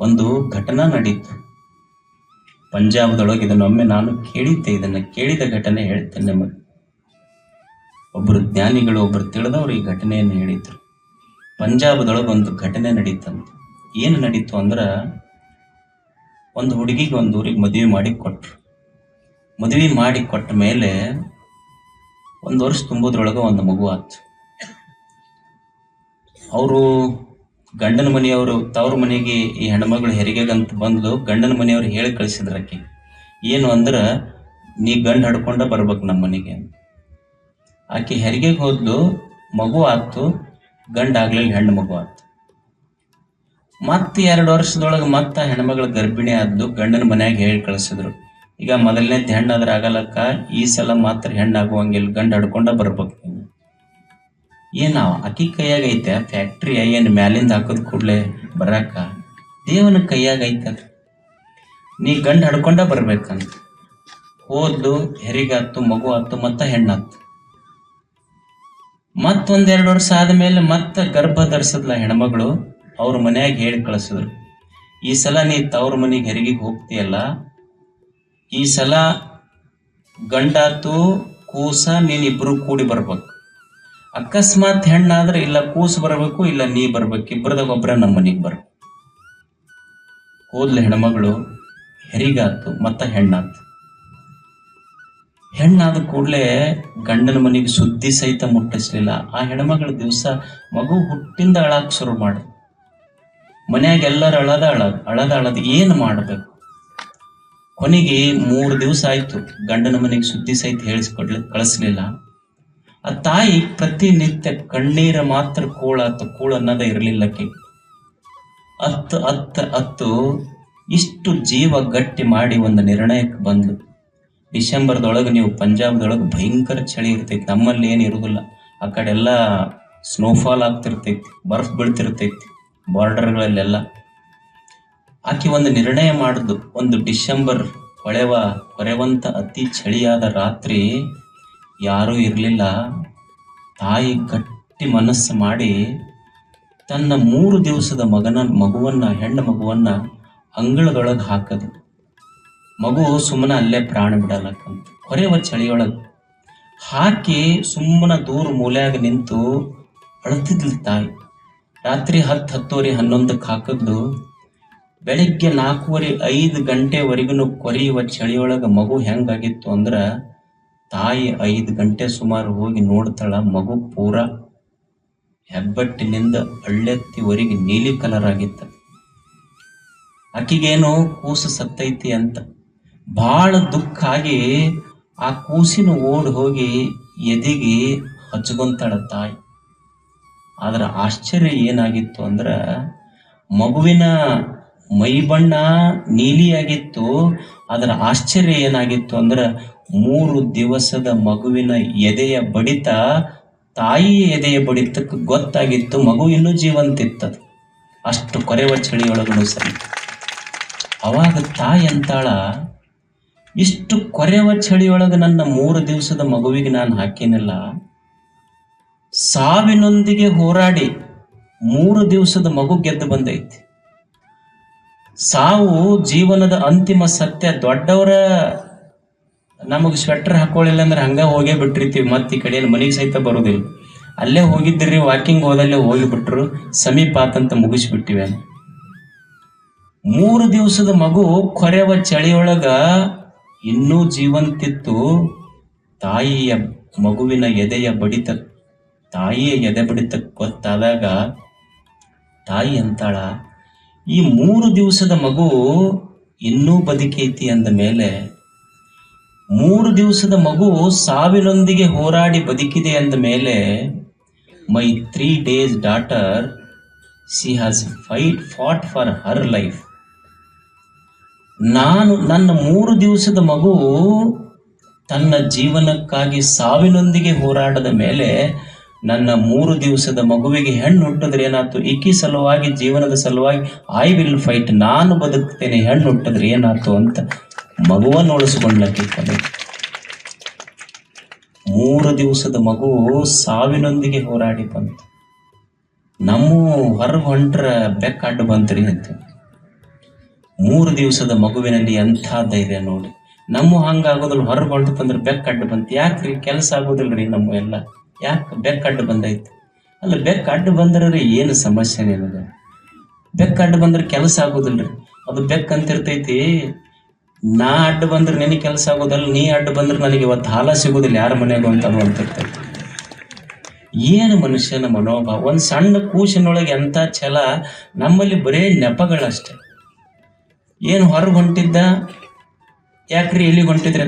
ಒಂದು ಘಟನಾ ನಡೀತು ಪಂಜಾಬದೊಳಗೆ. ಇದನ್ನೊಮ್ಮೆ ನಾನು ಕೇಳಿದ್ದೆ. ಇದನ್ನು ಕೇಳಿದ ಘಟನೆ ಹೇಳ್ತೇನೆ ನಿಮಗೆ. ಒಬ್ಬರು ಜ್ಞಾನಿಗಳು, ಒಬ್ಬರು ತಿಳಿದವರು ಈ ಘಟನೆಯನ್ನು ಹೇಳಿದ್ರು. ಪಂಜಾಬದೊಳಗೆ ಒಂದು ಘಟನೆ ನಡೀತಂತೆ. ಏನು ನಡೀತು ಅಂದ್ರೆ, ಒಂದು ಹುಡುಗಿಗೆ ಒಂದು ಊರಿಗೆ ಮದುವೆ ಮಾಡಿ ಕೊಟ್ರು. ಮದುವೆ ಮಾಡಿ ಕೊಟ್ಟ ಮೇಲೆ 1 ವರ್ಷ ತುಂಬೋದ್ರೊಳಗೆ ಒಂದು ಮಗು ಆಯ್ತು. ಅವರು ಗಂಡನ ಮನೆಯವರು ತವ್ರ ಮನೆಗೆ ಈ ಹೆಣ್ಮಗಳು ಹೆರಿಗೆಗಂತ ಬಂದ್ಲು. ಗಂಡನ ಮನೆಯವ್ರು ಹೇಳಿ ಕಳಿಸಿದ್ರಕ್ಕೆ ಏನು ಅಂದ್ರೆ, ನೀ ಗಂಡು ಹಡ್ಕೊಂಡ ಬರ್ಬೇಕು ನಮ್ಮ ಮನೆಗೆ. ಆಕೆ ಹೆರಿಗೆಗೆ ಹೋದ್ಲು, ಮಗು ಆಯ್ತು. ಗಂಡ ಆಗ್ಲಿಲ್ಲ, ಹೆಣ್ಣು ಮಗು ಆಯ್ತು. ಮತ್ತೆ 2 ವರ್ಷದೊಳಗೆ ಮತ್ತೆ ಹೆಣ್ಮಗಳು ಗರ್ಭಿಣಿ ಆದ್ಲು. ಗಂಡನ ಮನ್ಯಾಗ ಹೇಳಿ ಕಳಿಸಿದ್ರು, ಈಗ ಮೊದಲನೇದು ಹೆಣ್ಣಾದ್ರೆ ಆಗಲಕ್ಕ, ಈ ಸಲ ಮಾತ್ರ ಹೆಣ್ಣಾಗುವಂಗಿಲ್ಲ, ಗಂಡು ಹಡ್ಕೊಂಡ ಬರ್ಬೇಕು. ಏನ ಅಕ್ಕಿ ಕೈಯಾಗ ಐತೆ ಫ್ಯಾಕ್ಟ್ರಿ? ಏನು ಮ್ಯಾಲಿಂದ ಹಾಕೋದ್ ಕೂಡ್ಲೆ ಬರಾಕ? ದೇವನ ಕೈಯಾಗ ಐತೆ. ನೀ ಗಂಡು ಹಡ್ಕೊಂಡ ಬರ್ಬೇಕಂತ ಹೋದ್ಲು. ಹೆರಿಗಾತು, ಮಗು ಆತು, ಮತ್ತ ಹೆಣ್ಣಾತು. ಮತ್ತೊಂದ್ 2 ವರ್ಷ ಆದ್ಮೇಲೆ ಮತ್ತೆ ಗರ್ಭ ಧರಿಸದ್ಲ ಹೆಣ್ಮಗಳು. ಅವ್ರ ಮನ್ಯಾಗ ಹೇಳಿ ಕಳಿಸಿದ್ರು, ಈ ಸಲ ನೀ ತವ್ರ ಮನೆಗೆ ಹೆರಿಗೆಗೆ ಹೋಗ್ತೀಯಲ್ಲ, ಈ ಸಲ ಗಂಡಾತು ಕೂಸ ನೀನಿಬ್ರು ಕೂಡಿ ಬರ್ಬೇಕು. ಅಕಸ್ಮಾತ್ ಹೆಣ್ಣಾದ್ರೆ ಇಲ್ಲ ಕೂಸು ಬರ್ಬೇಕು, ಇಲ್ಲ ನೀ ಬರ್ಬೇಕು, ಇಬ್ಬರದಾಗ ಒಬ್ರ ನಮ್ಮ ಮನೆಗೆ ಬರ್ಬೇಕು. ಹೋದ್ಲು ಹೆಣ್ಮಗಳು, ಹೆರಿಗಾತು, ಮತ್ತ ಹೆಣ್ಣಾತು. ಹೆಣ್ಣಾದ ಕೂಡ್ಲೆ ಗಂಡನ ಮನೆಗೆ ಸುದ್ದಿ ಸಹಿತ ಮುಟ್ಟಿಸ್ಲಿಲ್ಲ. ಆ ಹೆಣ್ಮಗಳ ದಿವಸ ಮಗು ಹುಟ್ಟಿಂದ ಅಳಾಕ್ ಶುರು ಮಾಡ. ಮನ್ಯಾಗ ಎಲ್ಲರೂ ಅಳದ ಏನು ಮಾಡ್ಬೇಕು? ಕೊನೆಗೆ 3 ದಿವಸ ಆಯ್ತು, ಗಂಡನ ಮನೆಗೆ ಸುದ್ದಿ ಸಹಿತ ಕಳಿಸ್ಲಿಲ್ಲ. ಆ ತಾಯಿ ಪ್ರತಿನಿತ್ಯ ಕಣ್ಣೀರ ಮಾತ್ರ ಕೂಳ ಅನ್ನೋದ ಇರಲಿಲ್ಲಕ್ಕೆ. ಅತ್ತು ಇಷ್ಟು ಜೀವ ಗಟ್ಟಿ ಮಾಡಿ ಒಂದು ನಿರ್ಣಯಕ್ಕೆ ಬಂದ್ಲು. ಡಿಸೆಂಬರ್ದೊಳಗೆ ನೀವು ಪಂಜಾಬ್ದೊಳಗೆ ಭಯಂಕರ ಚಳಿ ಇರ್ತೈತಿ, ನಮ್ಮಲ್ಲಿ ಏನು ಇರುವುದಿಲ್ಲ. ಆ ಕಡೆ ಎಲ್ಲ ಸ್ನೋಫಾಲ್ ಆಗ್ತಿರ್ತೈತಿ, ಬರ್ಫ್ ಬೀಳ್ತಿರ್ತೈತಿ ಬಾರ್ಡರ್ಗಳಲ್ಲೆಲ್ಲ. ಆಕೆ ಒಂದು ನಿರ್ಣಯ ಮಾಡಿದ್ದು. ಒಂದು ಡಿಸೆಂಬರ್ ಕೊರೆವಂತ ಅತಿ ಚಳಿಯಾದ ರಾತ್ರಿ, ಯಾರೂ ಇರಲಿಲ್ಲ. ತಾಯಿ ಗಟ್ಟಿ ಮನಸ್ಸು ಮಾಡಿ ತನ್ನ 3 ದಿವಸದ ಹೆಣ್ಣು ಮಗುವನ್ನ ಅಂಗಳದೊಳಗೆ ಹಾಕದು. ಮಗು ಸುಮ್ಮನೆ ಅಲ್ಲೇ ಪ್ರಾಣ ಬಿಡಲಕ್ಕಂತ ಕೊರೆವ ಚಳಿಯೊಳಗೆ ಹಾಕಿ ಸುಮ್ಮನೆ ದೂರ ಮೂಲೆಯಾಗ ನಿಂತು ಅಳ್ತಿದ್ಲು ತಾಯಿ. ರಾತ್ರಿ 10, 10:30, 11ಕ್ಕೆ ಹಾಕಿದ್ಲು. ಬೆಳಿಗ್ಗೆ 4:30, 5 ಗಂಟೆವರೆಗೂ ಕೊರೆಯುವ ಚಳಿಯೊಳಗೆ ಮಗು ಹೆಂಗಾಗಿತ್ತು ಅಂದ್ರೆ, ತಾಯಿ 5 ಗಂಟೆ ಸುಮಾರು ಹೋಗಿ ನೋಡ್ತಾಳ, ಮಗು ಪೂರ ಹೆಬ್ಬಟ್ಟಿನಿಂದ ಹಳ್ಳೆತ್ತಿವರೆಗೆ ನೀಲಿ ಕಲರ್ ಆಗಿತ್ತ. ಆಕಿಗೇನು ಕೂಸು ಸತ್ತೈತಿ ಅಂತ ಬಹಳ ದುಃಖ ಆಗಿ ಆ ಕೂಸಿನ ಓಡಿ ಹೋಗಿ ಎದಿಗೆ ಹಚ್ಕೊಂತಾಳ ತಾಯಿ. ಆದ್ರ ಆಶ್ಚರ್ಯ ಏನಾಗಿತ್ತು ಅಂದ್ರ, ಮಗುವಿನ ಮೈ ಬಣ್ಣ ನೀಲಿಯಾಗಿತ್ತು. ಅದರ ಆಶ್ಚರ್ಯ ಏನಾಗಿತ್ತು ಅಂದ್ರ, 3 ದಿವಸದ ಮಗುವಿನ ಎದೆಯ ಬಡಿತ ತಾಯಿಯ ಎದೆಯ ಬಡಿತಕ್ಕೆ ಗೊತ್ತಾಗಿತ್ತು, ಮಗು ಇನ್ನೂ ಜೀವಂತಿತ್ತದು. ಅಷ್ಟು ಕೊರೆವ ಚಳಿಯೊಳಗೂ ಸರಿ. ಅವಾಗ ತಾಯಿ ಅಂತಾಳ, ಇಷ್ಟು ಕೊರೆವ ಚಳಿಯೊಳಗೆ ನನ್ನ 3 ದಿವಸದ ಮಗುವಿಗೆ ನಾನು ಹಾಕೇನಿಲ್ಲ. ಸಾವಿನೊಂದಿಗೆ ಹೋರಾಡಿ 3 ದಿವಸದ ಮಗು ಗೆದ್ದು ಬಂದೈತಿ. ಸಾವು ಜೀವನದ ಅಂತಿಮ ಸತ್ಯ. ದೊಡ್ಡವರ ನಮಗೆ ಸ್ವೆಟರ್ ಹಾಕೊಳ್ಳಿಲ್ಲ ಅಂದ್ರೆ ಹಂಗ ಹೋಗೇ ಬಿಟ್ಟಿರ್ತೀವಿ. ಮತ್ತೆ ಈ ಕಡೆ ಮನೆಗೆ ಸಹಿತ ಬರೋದಿಲ್ಲ. ಅಲ್ಲೇ ಹೋಗಿದ್ರಿ, ವಾಕಿಂಗ್ ಹೋದಲ್ಲೇ ಹೋಗಿಬಿಟ್ರು, ಸಮೀಪ ಆತಂತ ಮುಗಿಸ್ಬಿಟ್ಟಿವೆ. 3 ದಿವಸದ ಮಗು ಕೊರೆವ ಚಳಿಯೊಳಗ ಇನ್ನೂ ಜೀವಂತಿತ್ತು. ತಾಯಿಯ ಮಗುವಿನ ಎದೆಯ ಬಡಿತ, ತಾಯಿಯ ಎದೆ ಬಡಿತ ಗೊತ್ತಾದಾಗ ತಾಯಿ ಅಂತಾಳ, ಈ 3 ದಿವಸದ ಮಗು ಇನ್ನೂ ಬದುಕೈತಿ ಅಂದ ಮೇಲೆ, 3 ದಿವಸದ ಮಗು ಸಾವಿನೊಂದಿಗೆ ಹೋರಾಡಿ ಬದುಕಿದೆ ಅಂದ ಮೇಲೆ, ಮೈ 3 days daughter, she has fought for her life. ನನ್ನ 3 ದಿವಸದ ಮಗು ತನ್ನ ಜೀವನಕ್ಕಾಗಿ ಸಾವಿನೊಂದಿಗೆ ಹೋರಾಡದ ಮೇಲೆ, ನನ್ನ 3 ದಿವಸದ ಮಗುವಿಗೆ ಹೆಣ್ಣು ಹುಟ್ಟಿದ್ರೆ ಏನಾಯ್ತು, ಈಕಿ ಸಲುವಾಗಿ, ಜೀವನದ ಸಲುವಾಗಿ ಐ ವಿಲ್ ಫೈಟ್, ನಾನು ಬದುಕ್ತೇನೆ, ಹೆಣ್ಣು ಹುಟ್ಟಿದ್ರೆ ಏನಾಯ್ತು ಅಂತ ಮಗುವನ್ನು ಉಳಿಸ್ಕೊಂಡ್ಲಕ್ಕೆ. 3 ದಿವಸದ ಮಗು ಸಾವಿನೊಂದಿಗೆ ಹೋರಾಡಿ ಬಂತು. ನಮ್ಮ ಹೊರಗೆ ಹೊಂಟ್ರ ಬೆಕ್ಕ ಅಡ್ಡು ಬಂತ್ರಿ ಅಂತ. 3 ದಿವಸದ ಮಗುವಿನಲ್ಲಿ ಎಂಥ ಧೈರ್ಯ ನೋಡಿ. ನಮ್ಮ ಹಂಗಾಗೋದಿಲ್ಲ. ಹೊರಗೆ ಹೊಂಟತಂದ್ರೆ ಬೆಕ್ಕಡ್ಡು ಬಂತು. ಯಾಕ್ರಿ ಕೆಲಸ ಆಗೋದಿಲ್ರಿ ನಮ್ಮ ಎಲ್ಲ? ಯಾಕೆ ಬೆಕ್ಕಡ್ಡು ಬಂದೈತಿ? ಅಲ್ಲ, ಬೆಕ್ಕಡ್ಡು ಬಂದ್ರೆ ಏನು ಸಮಸ್ಯೆ ನಿನಗೆ? ಬೆಕ್ಕಡ್ಡು ಬಂದ್ರೆ ಕೆಲಸ ಆಗೋದಿಲ್ರಿ. ಅದು ಬೆಕ್ಕಂತಿರ್ತೈತಿ, ನಾ ಅಡ್ಡು ಬಂದ್ರೆ ನಿನಗೆ ಕೆಲಸ ಆಗೋದಲ್ಲ, ನೀ ಅಡ್ಡು ಬಂದ್ರೆ ನನಗೆ ಇವತ್ತು ಹಾಲ ಸಿಗೋದಿಲ್ಲ ಯಾರ ಮನೆಯಾಗ ಅಂತ ಅಂತಿರ್ತೈತಿ. ಏನು ಮನುಷ್ಯನ ಮನೋಭಾವ! ಒಂದು ಸಣ್ಣ ಕೂಸಿನೊಳಗೆ ಎಂಥ ಛಲ. ನಮ್ಮಲ್ಲಿ ಬರೇ ನೆಪಗಳಷ್ಟೆ. ಏನು ಹೊರಗೆ ಹೊಂಟಿದ್ದ? ಯಾಕ್ರಿ ಎಲ್ಲಿಗೆ ಹೊಂಟಿದ್ರೆ?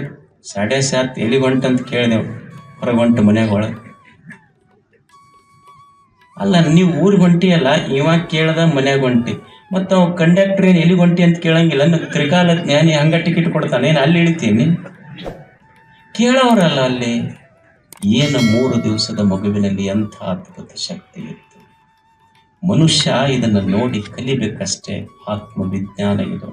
7:30 ಎಲ್ಲಿಗೆ ಹೊಂಟಂತ ಕೇಳಿದೆವು. ಹೊರಗೆ ಹೊಂಟು ಮನ್ಯಾಗ ಒಳಗೆ. ಅಲ್ಲ, ನೀವು ಊರಿಗೆ ಹೊಂಟಿಯಲ್ಲ, ಇವಾಗ ಕೇಳ್ದ ಮನ್ಯಾಗ ಹೊಂಟಿ. ಮತ್ತು ಅವ್ ಕಂಡಕ್ಟರ್ ಏನು ಎಲ್ಲಿಗೆ ಹೊಂಟಿ ಅಂತ ಕೇಳಂಗಿಲ್ಲ. ತ್ರಿಕಾಲ ಜ್ಞಾನಿ ಹಂಗ ಟಿಕೆಟ್ ಕೊಡ್ತಾನೆ, ಏನು ಅಲ್ಲಿ ಇಳಿತೀನಿ? ಕೇಳೋರಲ್ಲ ಅಲ್ಲಿ. ಏನು 3 ದಿವಸದ ಮಗುವಿನಲ್ಲಿ ಎಂಥ ಅದ್ಭುತ ಶಕ್ತಿ ಇತ್ತು. ಮನುಷ್ಯ ಇದನ್ನು ನೋಡಿ ಕಲಿಬೇಕಷ್ಟೇ. ಆತ್ಮವಿಜ್ಞಾನ ಇದು.